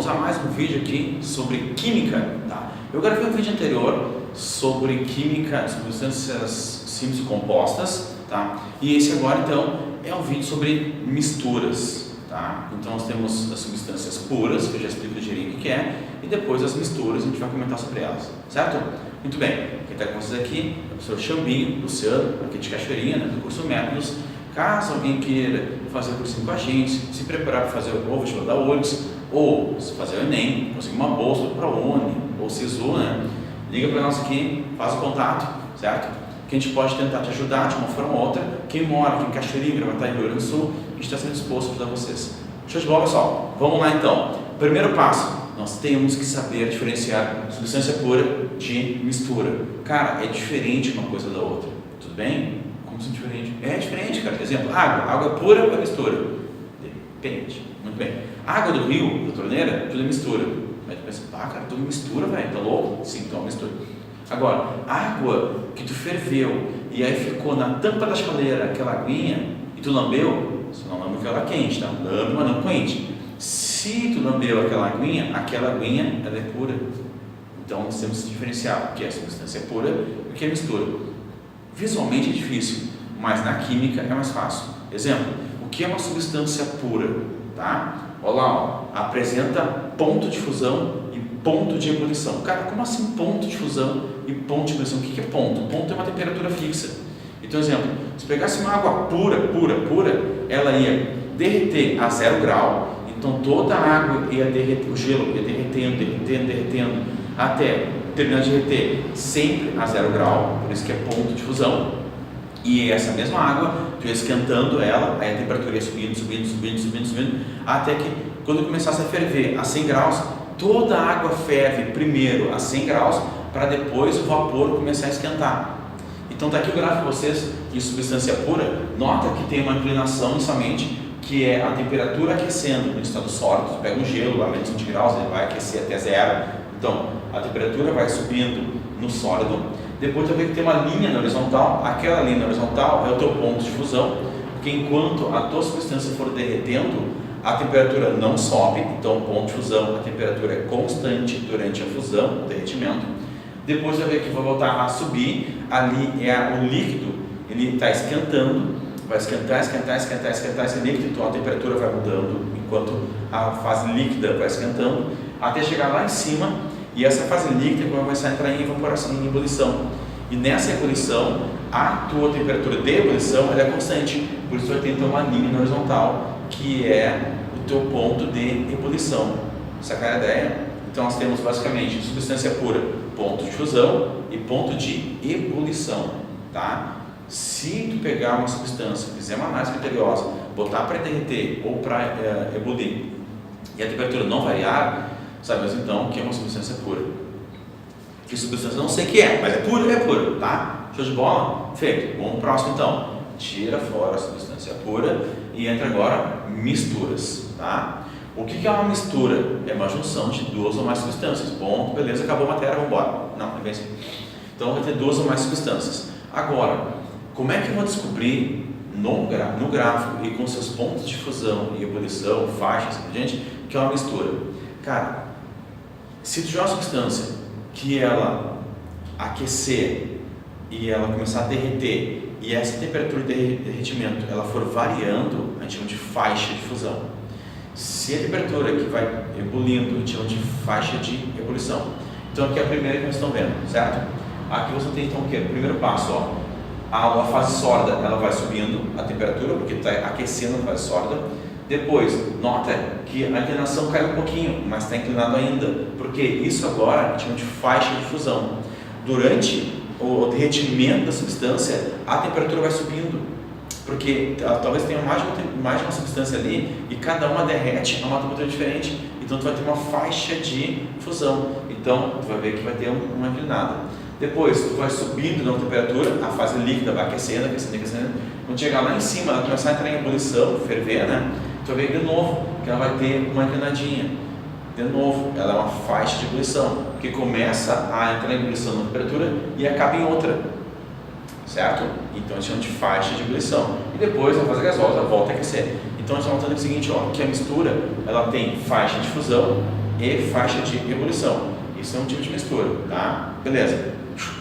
vamos a mais um vídeo aqui sobre química, tá? Eu gravei um vídeo anterior sobre química, substâncias simples e compostas, tá? E esse agora, então, é um vídeo sobre misturas, tá? Então, nós temos as substâncias puras, que eu já explico ligeirinho o que é, e depois as misturas, a gente vai comentar sobre elas, certo? Muito bem, quem está com vocês aqui é o professor Xambinho, Luciano, aqui de Cachoeirinha, né, do curso Métodos. Caso alguém queira fazer o cursinho com a gente, se preparar para fazer o vestibular da URGS, ou se fazer o Enem, conseguir uma bolsa para o ProUni, ou SISU, né? Liga para nós aqui, faz o contato, certo? Que a gente pode tentar te ajudar de uma forma ou outra. Quem mora aqui em Cachoeirinha, Gravataí, Rio Grande do Sul, a gente está sempre disposto a ajudar vocês. Show de bola, pessoal? Vamos lá então. Primeiro passo, nós temos que saber diferenciar substância pura de mistura. Cara, é diferente uma coisa da outra, tudo bem? Como assim diferente? É diferente, cara. Por exemplo, água pura ou mistura? Depende. Muito bem. Água do rio, da torneira, tudo é mistura. Aí tu pensa, cara, tudo mistura, velho, tá louco? Sim, então é mistura. Agora, água que tu ferveu e aí ficou na tampa da chaleira aquela aguinha e tu lambeu, você não lambeu aquela quente, tá? Lambe, mas não quente. Se tu lambeu aquela aguinha ela é pura. Então nós temos que diferenciar o que é substância pura e o que é mistura. Visualmente é difícil, mas na química é mais fácil. Exemplo, o que é uma substância pura? Tá? Olha lá, ó, apresenta ponto de fusão e ponto de ebulição. Cara, como assim ponto de fusão e ponto de ebulição? O que é ponto? Ponto é uma temperatura fixa. Então, exemplo, se pegasse uma água pura, ela ia derreter a 0 grau, então toda a água ia derreter, o gelo ia derretendo, até terminar de derreter sempre a 0 grau, por isso que é ponto de fusão. E essa mesma água, tu ia esquentando ela, aí a temperatura ia subindo, até que quando começasse a ferver a 100 graus, toda a água ferve primeiro a 100 graus, para depois o vapor começar a esquentar. Então está aqui o gráfico de vocês de substância pura. Nota que tem uma inclinação inicialmente, que é a temperatura aquecendo no estado sólido. Tu pega um gelo a menos 20 graus, ele vai aquecer até 0. Então a temperatura vai subindo no sólido. Depois tu vê que tem uma linha na horizontal. Aquela linha na horizontal é o teu ponto de fusão, porque enquanto a tua substância for derretendo, a temperatura não sobe. Então o ponto de fusão, a temperatura é constante durante a fusão, o derretimento. Depois vai ver que vai voltar a subir. Ali é o líquido, ele está esquentando, vai esquentar esse líquido, então a temperatura vai mudando enquanto a fase líquida vai esquentando, até chegar lá em cima, e essa fase líquida vai começar a entrar em evaporação, em ebulição. E nessa ebulição, a tua temperatura de ebulição ela é constante, por isso vai ter então uma linha na horizontal, que é o teu ponto de ebulição. Sacaram a ideia? Então nós temos basicamente substância pura, ponto de fusão e ponto de ebulição, tá? Se tu pegar uma substância, fizer uma análise criteriosa, botar para derreter ou para ebulir e a temperatura não variar, sabemos então que é uma substância pura. Que substância não sei o que é, mas é pura, tá? Show de bola? Feito. Vamos pro próximo então. Tira fora a substância pura e entra agora misturas, tá? O que é uma mistura? É uma junção de duas ou mais substâncias. Ponto, beleza, acabou a matéria, vamos embora. Não, é bem assim. Então vai ter duas ou mais substâncias. Agora, como é que eu vou descobrir no gráfico e com seus pontos de fusão e ebulição, faixas, gente, que é uma mistura? Cara, se tu tiver uma substância que ela aquecer e ela começar a derreter e essa temperatura de derretimento ela for variando, a gente chama de faixa de fusão. Se a temperatura que vai ebulindo, a gente chama de faixa de ebulição. Então aqui é a primeira que nós estamos vendo, certo? Aqui você tem então o que? O primeiro passo, ó. A fase sólida ela vai subindo a temperatura, porque está aquecendo a fase sólida. Depois, nota que a inclinação cai um pouquinho, mas está inclinado ainda, porque isso agora a gente chama de faixa de fusão. Durante o derretimento da substância, a temperatura vai subindo, porque talvez tenha mais de uma substância ali e cada uma derrete a uma temperatura diferente, então tu vai ter uma faixa de fusão, então tu vai ver que vai ter uma inclinada. Depois tu vai subindo na temperatura, a fase líquida vai aquecendo, quando chegar lá em cima, ela começar a entrar em ebulição, ferver, né? Tu vai ver de novo que ela vai ter uma inclinadinha, de novo, ela é uma faixa de ebulição, que começa a entrar em ebulição na temperatura e acaba em outra, certo? Então a gente chama de faixa de ebulição. E depois a fase gasosa volta a aquecer. Então a gente está notando o seguinte, ó, que a mistura ela tem faixa de fusão e faixa de ebulição. Isso é um tipo de mistura, tá? Beleza.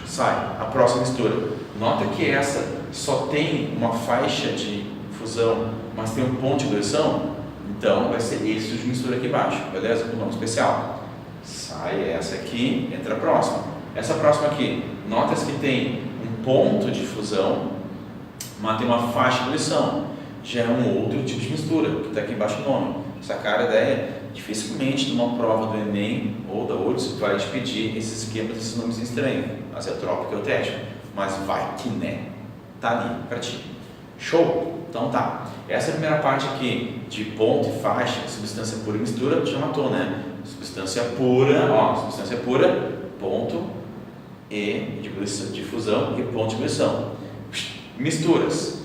Sai. A próxima mistura. Nota que essa só tem uma faixa de fusão, mas tem um ponto de ebulição. Então, vai ser esse tipo de mistura aqui embaixo, beleza? Com nome especial. Sai essa aqui, entra a próxima. Essa próxima aqui, notas que tem um ponto de fusão, mas tem uma faixa de ebulição. Já é um outro tipo de mistura, que está aqui embaixo o nome. Sacar a ideia? Dificilmente numa prova do Enem ou da URGS vai te pedir esses esquemas, esses nomes estranhos, azeotrópico e eutético, mas vai que né, tá ali para ti. Show? Então tá. Essa é a primeira parte aqui de ponto e faixa, substância pura e mistura, tu já matou, né? Substância pura, ó, substância pura, ponto e de fusão e ponto de ebulição. Misturas,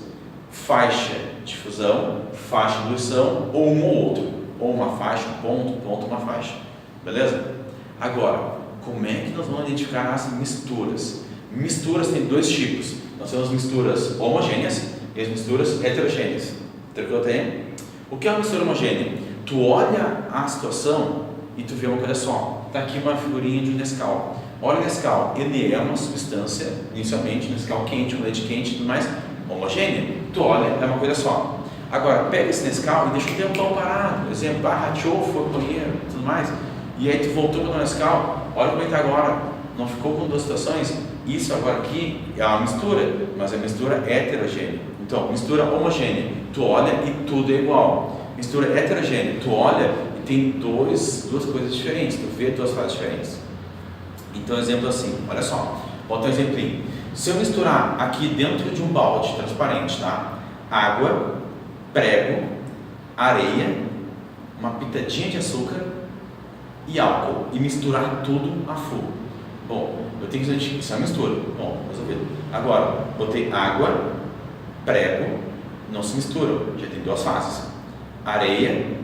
faixa de fusão, faixa de ebulição ou um ou outro, ou uma faixa, um ponto, ponto, uma faixa, beleza? Agora, como é que nós vamos identificar as misturas? Misturas tem dois tipos. Nós temos misturas homogêneas e as misturas heterogêneas. Tem? O que é uma mistura homogênea? Tu olha a situação e tu vê uma coisa só. Está aqui uma figurinha de um Nescau. Olha o Nescau, ele é uma substância, inicialmente, Nescau quente, um leite quente e tudo mais, homogênea. Tu olha, é uma coisa só. Agora, pega esse Nescau e deixa o tempão parado. Por exemplo, rateou, foi ao banheiro e tudo mais. E aí tu voltou para o Nescau, olha como ele está agora. Não ficou com duas situações? Isso agora aqui é uma mistura, mas é mistura heterogênea. Então, mistura homogênea, tu olha e tudo é igual. Mistura heterogênea, tu olha e tem duas coisas diferentes, tu vê duas fases diferentes. Então, exemplo assim, olha só, bota um exemplinho. Se eu misturar aqui dentro de um balde transparente, tá? Água, prego, areia, uma pitadinha de açúcar e álcool, e misturar tudo a full. Bom, eu tenho que dizer, isso é uma mistura. Bom, resolvido. Agora, botei água, prego, não se mistura, já tem duas fases. Areia,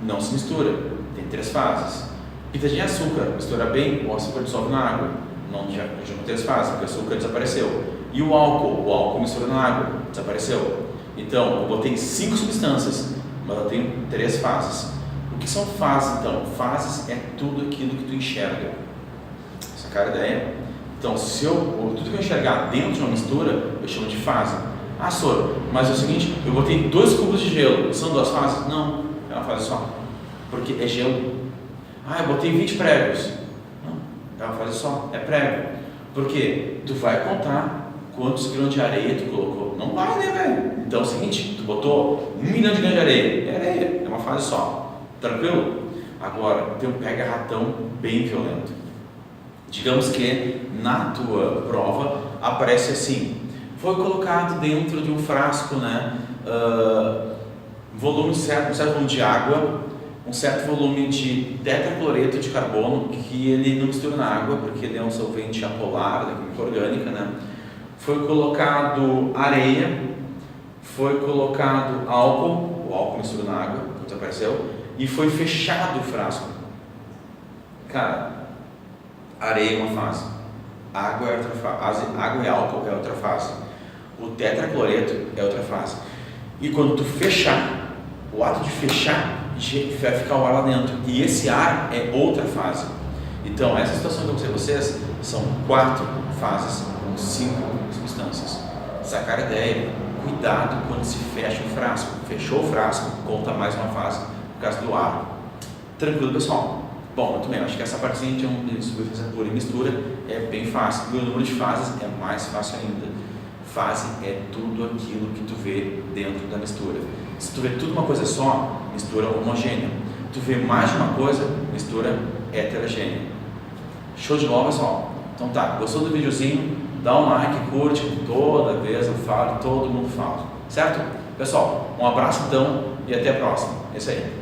não se mistura, tem três fases. Pitadinha de açúcar, mistura bem, o açúcar dissolve na água, não, já não três fases, porque o açúcar desapareceu. E o álcool mistura na água, desapareceu. Então, eu botei 5 substâncias, mas eu tenho 3 fases. O que são fases, então? Fases é tudo aquilo que tu enxerga. Sacaram a ideia? Então, tudo que eu enxergar dentro de uma mistura, eu chamo de fase. Ah, Soro, mas é o seguinte, eu botei 2 cubos de gelo, são 2 fases? Não, é uma fase só, porque é gelo. Ah, eu botei 20 pregos. Não, é uma fase só, é prego. Porque tu vai contar quantos grãos de areia tu colocou. Não vai, né, velho? Então é o seguinte, tu botou 1 milhão de grãos de areia, é areia, é uma fase só. Tranquilo? Agora, tem um pega-ratão bem violento. Digamos que na tua prova aparece assim, foi colocado dentro de um frasco, né, volume certo, um certo volume de água, um certo volume de tetracloreto de carbono, que ele não mistura na água, porque ele é um solvente apolar da química orgânica, né? Foi colocado areia, foi colocado álcool, o álcool mistura na água, desapareceu, e foi fechado o frasco. Cara, areia é uma fase, água é outra fase, água e álcool é outra fase, o tetracloreto é outra fase. E quando tu fechar, o ato de fechar, vai ficar o ar lá dentro, e esse ar é outra fase. Então, essa situação que eu mostrei vocês são 4 fases com 5 substâncias. Sacar a ideia? Cuidado quando se fecha o frasco. Fechou o frasco, conta mais uma fase por causa do ar. Tranquilo, pessoal? Bom, muito bem, acho que essa partezinha de substância pura e mistura é bem fácil. E o número de fases é mais fácil ainda. Fase é tudo aquilo que tu vê dentro da mistura. Se tu vê tudo uma coisa só, mistura homogênea. Tu vê mais de uma coisa, mistura heterogênea. Show de bola, pessoal? Então tá, gostou do videozinho? Dá um like, curte, toda vez eu falo, todo mundo fala. Certo? Pessoal, um abraço então e até a próxima. É isso aí.